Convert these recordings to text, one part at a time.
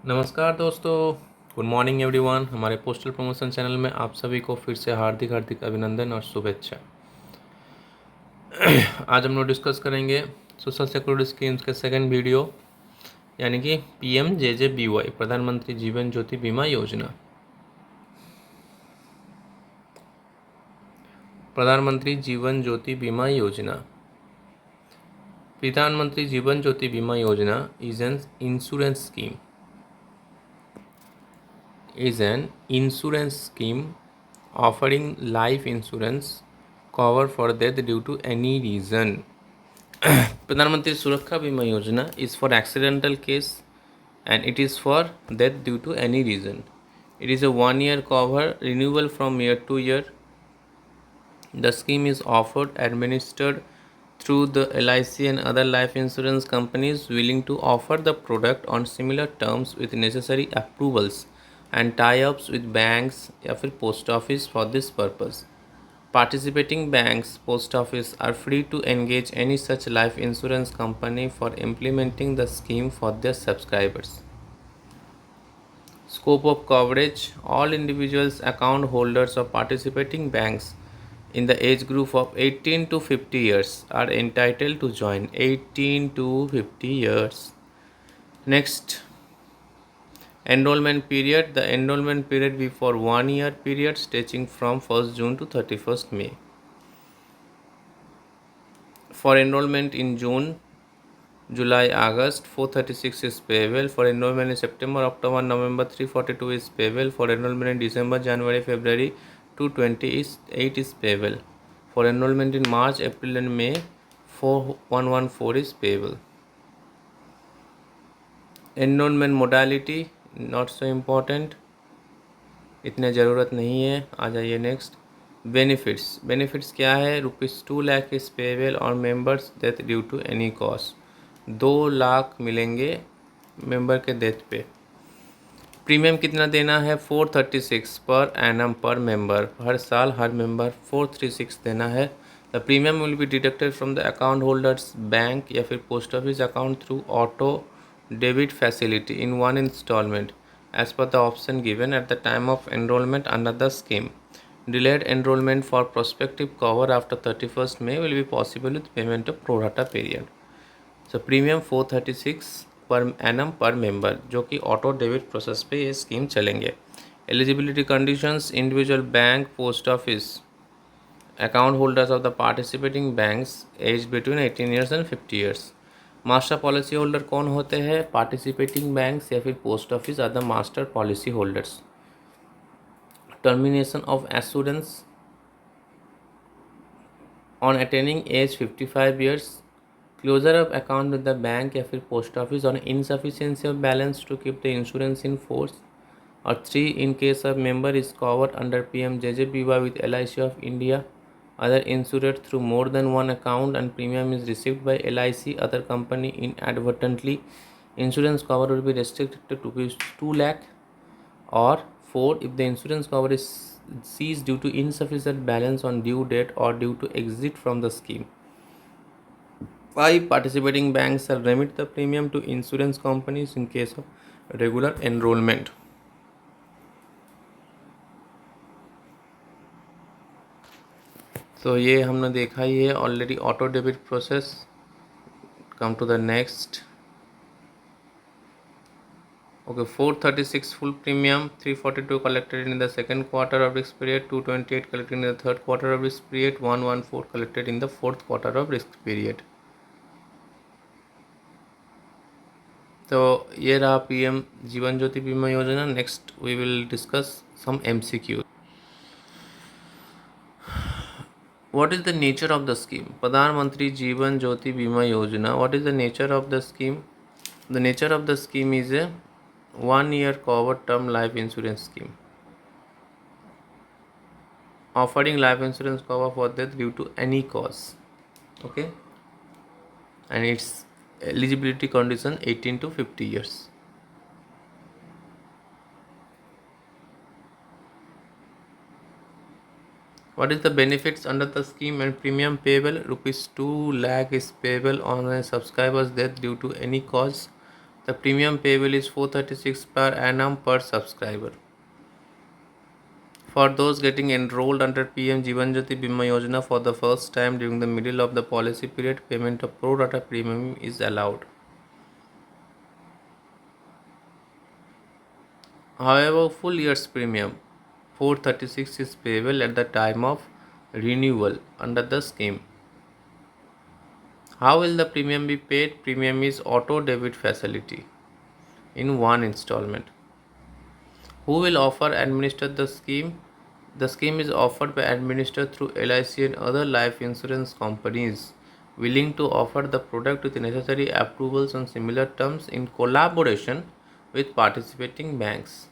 नमस्कार दोस्तों, good morning everyone. हमारे पोस्टल प्रमोशन चैनल में आप सभी को फिर से हार्दिक हार्दिक अभिनंदन और शुभेच्छा। आज हम लोग डिस्कस करेंगे सोशल सिक्योरिटी स्कीम्स के सेकंड वीडियो, यानी कि PMJJBY प्रधानमंत्री जीवन ज्योति बीमा योजना। प्रधानमंत्री जीवन ज्योति बीमा योजना, प्रधानमंत्री जीवन ज्योति बीमा योजना is an insurance scheme offering life insurance cover for death due to any reason. प्रधानमंत्री सुरक्षा बीमा योजना is for accidental case and it is for death due to any reason. It is a 1-year cover renewable from year to year. The scheme is offered administered through the LIC and other life insurance companies willing to offer the product on similar terms with necessary approvals and tie-ups with banks या फिर post office for this purpose. Participating banks, post office are free to engage any such life insurance company for implementing the scheme for their subscribers. Scope of coverage: all individuals, account holders of participating banks in the age group of 18 to 50 years are entitled to join. 18 to 50 years. Next, enrollment period: the enrollment period be for 1-year period stretching from 1st June to 31st May. For enrollment in June, July, August, 436 is payable. For enrollment in September, October, November, 342 is payable. For enrollment in December, January, February, 228 is payable. For enrollment in March, April and May, 4114 is payable. Enrollment modality not so important, इतने ज़रूरत नहीं है। आ जाइए next. Benefits क्या है? ₹2 lakh is payable और members death due to any cause. 2 lakh मिलेंगे member के डेथ पे। प्रीमियम कितना देना है? 436 पर एनम पर मेंबर। हर साल हर मेंबर 436 देना है। The premium will be deducted from the account holders bank या फिर post office account through auto debit facility in 1 instalment as per the option given at the time of enrollment under the scheme. Delayed enrollment for prospective cover after 31st May will be possible with payment of pro rata period. So premium 436 per annum पर member, जो कि auto debit process पे ये scheme चलेंगे। Eligibility conditions: individual bank, post office account holders of the participating banks age between 18 years and 50 years. Master policy holder कौन होते हैं? Participating banks या फिर post office are the master policy holders. Termination of assurance on attaining age 55 years. Closure of account with the bank या फिर post office on insufficiency of balance to keep the insurance in force. और 3, in case of member is covered under PMJJBY with LIC of India, other insured through more than one account and premium is received by LIC other company inadvertently, insurance cover will be restricted to ₹2 lakh. Or 4, if the insurance cover is ceased due to insufficient balance on due date or due to exit from the scheme. 5, participating banks shall remit the premium to insurance companies in case of regular enrollment. तो ये हमने देखा ही है already auto debit process. Come to the next. Okay, 436 full premium, 342 collected in the second quarter of risk period, 228 collected in the third quarter of risk period, 114 collected in the fourth quarter of risk period. तो ये रहा PM जीवन Jyoti Bima Yojana. Next we will discuss some MCQ. What is the nature of the scheme? Pradhan Mantri Jeevan Jyoti Bima Yojana. What is the nature of the scheme? The nature of the scheme is a 1-year covered term life insurance scheme, offering life insurance cover for death due to any cause. Okay, and its eligibility condition 18 to 50 years. What is the benefits under the scheme and premium payable? ₹2 lakh is payable on a subscriber's death due to any cause. The premium payable is 436 per annum per subscriber. For those getting enrolled under PM Jeevan Jyoti Bima Yojana for the first time during the middle of the policy period, payment of pro rata premium is allowed. However, full year's premium 436 is payable at the time of renewal under the scheme. How will the premium be paid? Premium is auto debit facility in one installment. Who will offer administer the scheme? The scheme is offered by administered through LIC and other life insurance companies willing to offer the product with necessary approvals on similar terms in collaboration with participating banks.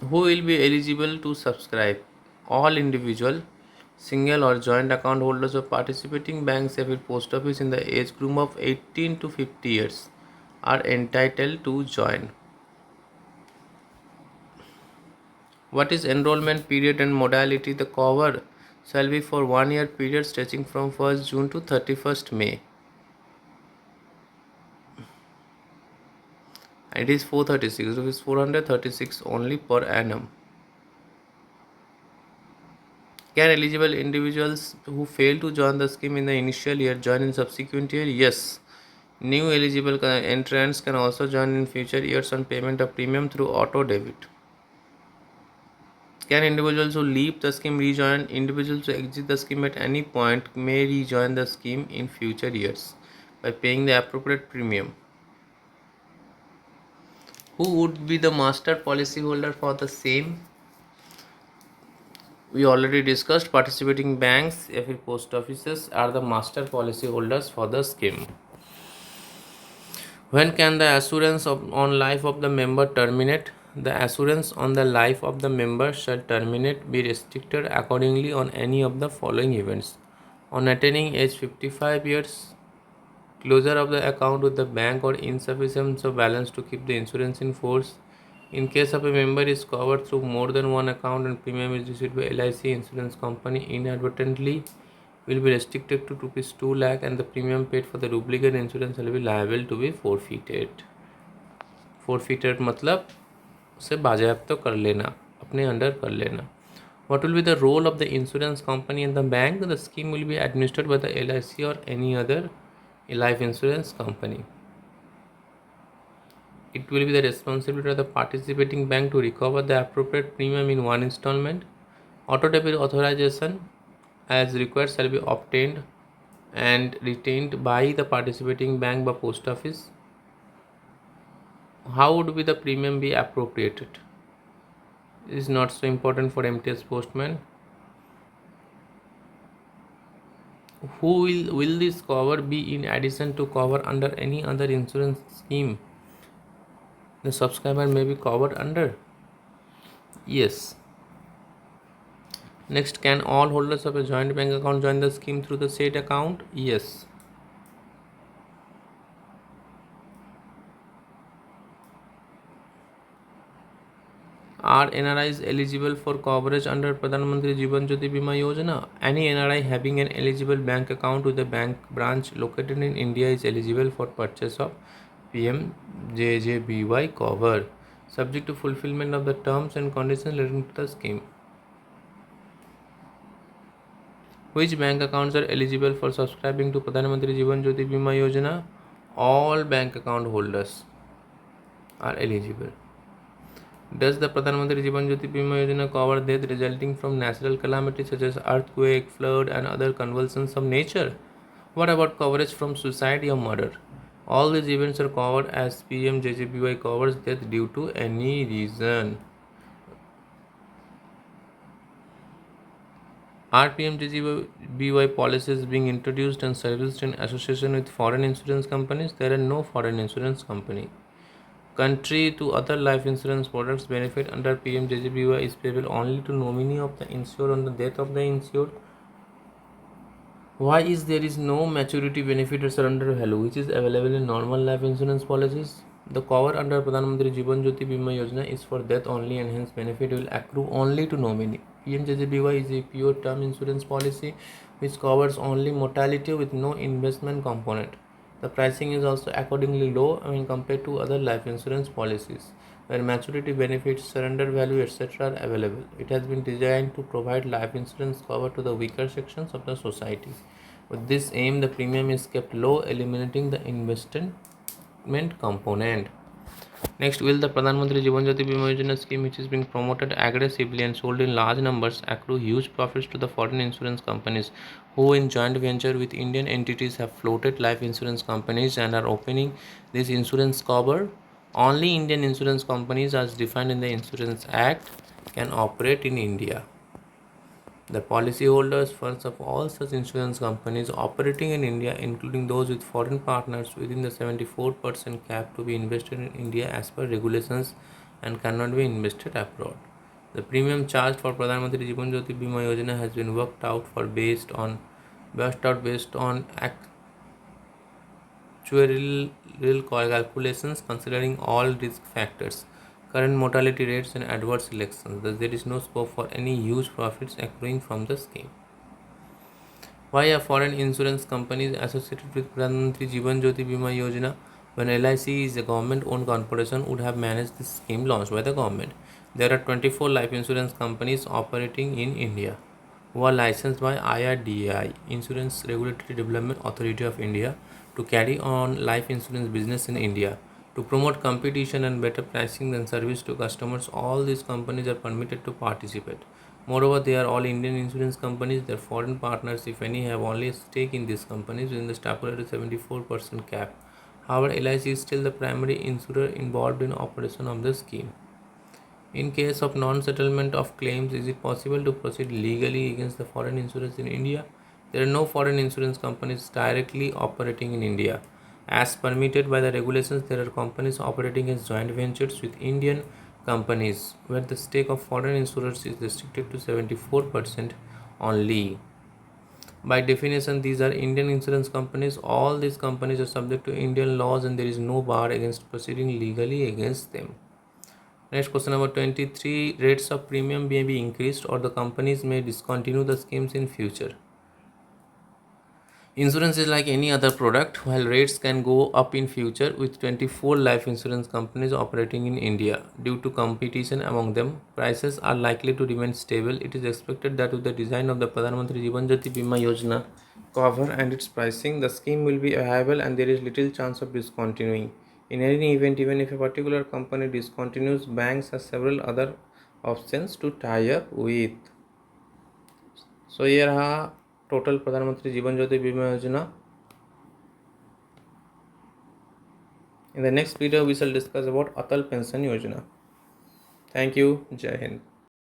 Who will be eligible to subscribe? All individual, single or joint account holders of participating banks or post office in the age group of 18 to 50 years are entitled to join. What is enrollment period and modality? The cover shall be for 1 year period stretching from 1st June to 31st May. It is 436 rupees, 436 only per annum. Can eligible individuals who fail to join the scheme in the initial year join in subsequent year? Yes. New eligible entrants can also join in future years on payment of premium through auto debit. Can individuals who leave the scheme rejoin? Individuals who exit the scheme at any point may rejoin the scheme in future years by paying the appropriate premium. Who would be the master policyholder for the same? We already discussed participating banks, post offices are the master policyholders for the scheme. When can the assurance on life of the member terminate? The assurance on the life of the member shall terminate be restricted accordingly on any of the following events. On attaining age 55 years, closure of the account with the bank or insufficiency of balance to keep the insurance in force. In case of a member is covered through more than one account and premium is received by LIC insurance company inadvertently, will be restricted to rupees 2 lakh and the premium paid for the duplicate insurance will be liable to be forfeited. Forfeited मतलब उसे बाजेयाप्त कर लेना, अपने under कर लेना. What will be the role of the insurance company and the bank? The scheme will be administered by the LIC or any other life insurance company. It will be the responsibility of the participating bank to recover the appropriate premium in one installment. Auto debit authorization as required shall be obtained and retained by the participating bank by post office. How would be the premium be appropriated? It is not so important for MTS postman. Who will this cover be in addition to cover under any other insurance scheme? The subscriber may be covered under. Yes. Next, can all holders of a joint bank account join the scheme through the said account? Yes. Are NRIs eligible for coverage under Pradhan Mantri Jeevan Jyoti Bima Yojana? Any NRI having an eligible bank account with a bank branch located in India is eligible for purchase of PMJJBY cover, subject to fulfillment of the terms and conditions relating to the scheme. Which bank accounts are eligible for subscribing to Pradhan Mantri Jeevan Jyoti Bima Yojana? All bank account holders are eligible. Does the Pradhan Mantri Jeevan Jyoti Bima Yojana cover death resulting from natural calamities such as earthquake, flood and other convulsions of nature? What about coverage from suicide or murder? All these events are covered as PMJJBY covers death due to any reason. Are PMJJBY policies being introduced and serviced in association with foreign insurance companies? There are no foreign insurance company. Contrary to other life insurance products, benefit under PMJJBY is payable only to nominee of the insured on the death of the insured. Why is there is no maturity benefit or surrender value which is available in normal life insurance policies? The cover under Pradhan Mantri Jeevan Jyoti Bima Yojana is for death only and hence benefit will accrue only to nominee. PMJJBY is a pure term insurance policy which covers only mortality with no investment component. The pricing is also accordingly low when compared to other life insurance policies, where maturity benefits, surrender value, etc. are available. It has been designed to provide life insurance cover to the weaker sections of the society. With this aim, the premium is kept low, eliminating the investment component. Next, will the Pradhan Mantri Jeevan Jyoti Bima Yojana scheme, which is being promoted aggressively and sold in large numbers, accrue huge profits to the foreign insurance companies who, in joint venture with Indian entities, have floated life insurance companies and are opening this insurance cover? Only Indian insurance companies, as defined in the Insurance Act, can operate in India. The policyholders' funds of all such insurance companies operating in India, including those with foreign partners within the 74% cap, to be invested in India as per regulations and cannot be invested abroad. The premium charged for Pradhan Mantri Jeevan Jyoti Bima Yojana has been worked out based on actuarial calculations considering all risk factors, current mortality rates, and adverse selections. Thus, there is no scope for any huge profits accruing from the scheme. Why are foreign insurance companies associated with Pradhan Mantri Jeevan Jyoti Bima Yojana when LIC is a government-owned corporation would have managed this scheme launched by the government? There are 24 life insurance companies operating in India who are licensed by IRDAI, Insurance Regulatory Development Authority of India, to carry on life insurance business in India. To promote competition and better pricing and service to customers, all these companies are permitted to participate. Moreover, they are all Indian insurance companies. Their foreign partners, if any, have only a stake in these companies within the stipulated 74% cap. However, LIC is still the primary insurer involved in operation of the scheme. In case of non-settlement of claims, is it possible to proceed legally against the foreign insurers in India? There are no foreign insurance companies directly operating in India. As permitted by the regulations, there are companies operating as joint ventures with Indian companies where the stake of foreign insurers is restricted to 74% only. By definition, these are Indian insurance companies. All these companies are subject to Indian laws and there is no bar against proceeding legally against them. Next, question number 23. Rates of premium may be increased or the companies may discontinue the schemes in future. Insurance is like any other product. While rates can go up in future, with 24 life insurance companies operating in India, due to competition among them, prices are likely to remain stable. It is expected that with the design of the Pradhan Mantri Jeevan Jyoti Bima Yojana cover and its pricing, the scheme will be viable and there is little chance of discontinuing. In any event, even if a particular company discontinues, banks have several other options to tie up with. So here are total Pradhan Mantri Jeevan Jyoti Bima Yojana. In the next video, we shall discuss about Atal Pension Yojana. Thank you. Jai Hind.